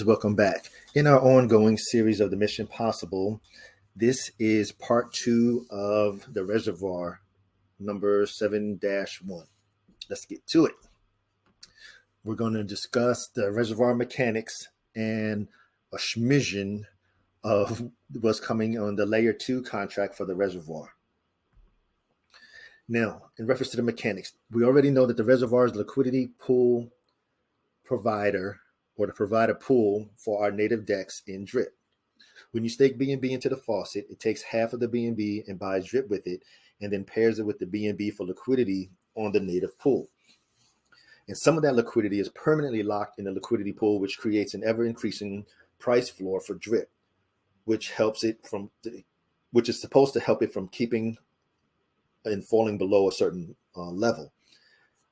legends, welcome back. In our ongoing series of the Mission Possible, this is part 2 of the Reservoir, number 7-1. Let's get to it. We're going to discuss the reservoir mechanics and a smidgen of what's coming on the layer 2 contract for the reservoir. Now, in reference to the mechanics, we already know that the reservoir is the liquidity pool provider or the provider pool for our native DEX in DRIP. When you stake BNB into the faucet, it takes half of the BNB and buys DRIP with it, and then pairs it with the BNB for liquidity on the native pool. And some of that liquidity is permanently locked in the liquidity pool, which creates an ever-increasing price floor for DRIP, which is supposed to help it from keeping and falling below a certain level.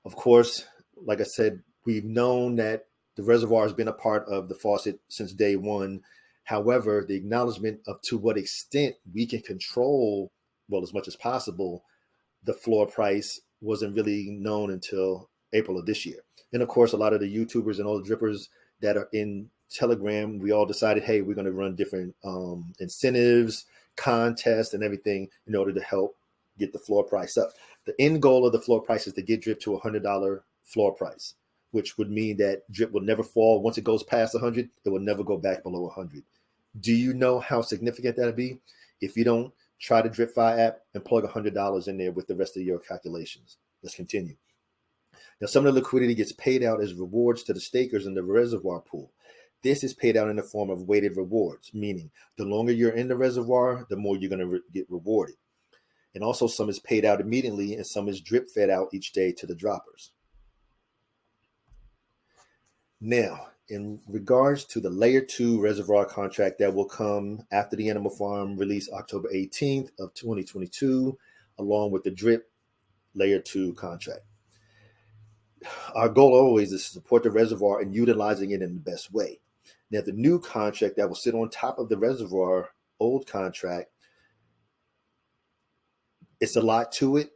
Of course, like I said, we've known that the reservoir has been a part of the faucet since day one. However, the acknowledgement of to what extent we can control, well, as much as possible, the floor price wasn't really known until April of this year. And of course, a lot of the YouTubers and all the drippers that are in Telegram, we all decided, hey, we're going to run different incentives, contests, and everything in order to help get the floor price up. The end goal of the floor price is to get DRIP to $100 floor price, which would mean that DRIP will never fall. Once it goes past 100, it will never go back below 100. Do you know how significant that would be? If you don't, try the DripFi app and plug $100 in there with the rest of your calculations. Let's continue. Now, some of the liquidity gets paid out as rewards to the stakers in the reservoir pool. This is paid out in the form of weighted rewards, meaning the longer you're in the reservoir, the more you're going to get rewarded. And also some is paid out immediately and some is drip fed out each day to the droppers. Now, in regards to the layer 2 reservoir contract that will come after the Animal Farm release October 18th of 2022, along with the drip layer 2 contract. Our goal always is to support the reservoir and utilizing it in the best way. Now, the new contract that will sit on top of the reservoir old contract, it's a lot to it.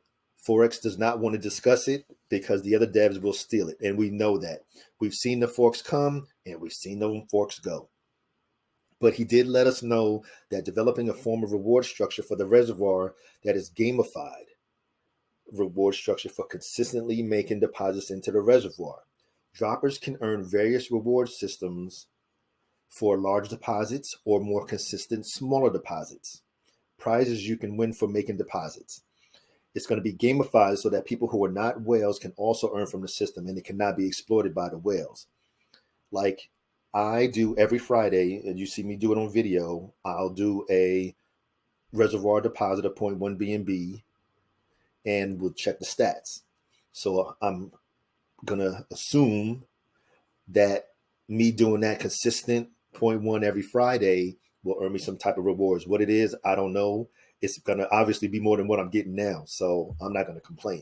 Forex does not want to discuss it because the other devs will steal it. And we know that. We've seen the forks come and we've seen the forks go. But he did let us know that developing a form of reward structure for the reservoir that is gamified reward structure for consistently making deposits into the reservoir. Droppers can earn various reward systems for large deposits or more consistent smaller deposits. Prizes you can win for making deposits. It's going to be gamified so that people who are not whales can also earn from the system and it cannot be exploited by the whales. Like I do every Friday, and you see me do it on video, I'll do a reservoir deposit of 0.1 BNB and we'll check the stats. So I'm going to assume that me doing that consistent 0.1 every Friday will earn me some type of rewards. What it is, I don't know. It's going to obviously be more than what I'm getting now, so I'm not going to complain.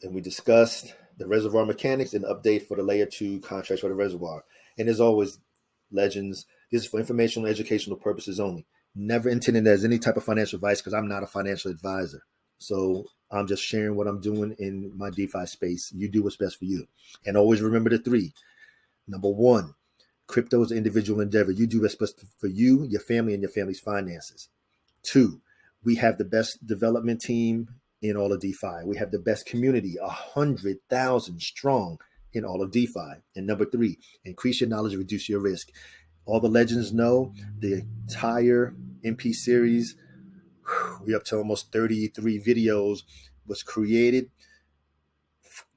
And we discussed the reservoir mechanics and update for the layer 2 contracts for the reservoir. And as always, legends, this is for informational and educational purposes only. Never intended as any type of financial advice because I'm not a financial advisor. So I'm just sharing what I'm doing in my DeFi space. You do what's best for you. And always remember the 3. Number 1, crypto is an individual endeavor. You do what's best for you, your family, and your family's finances. 2, we have the best development team in all of DeFi. We have the best community, 100,000 strong in all of DeFi. And number 3, increase your knowledge, reduce your risk. All the legends know the entire MP series, we're up to almost 33 videos, was created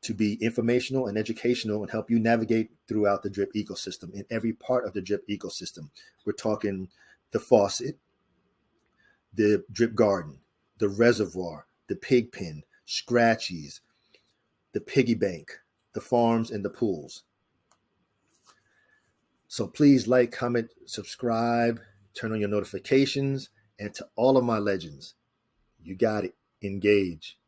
to be informational and educational and help you navigate throughout the drip ecosystem, in every part of the drip ecosystem. We're talking the faucet, the drip garden, the reservoir, the pig pen, scratchies, the piggy bank, the farms, and the pools. So please like, comment, subscribe, turn on your notifications, and to all of my legends, you got it. Engage.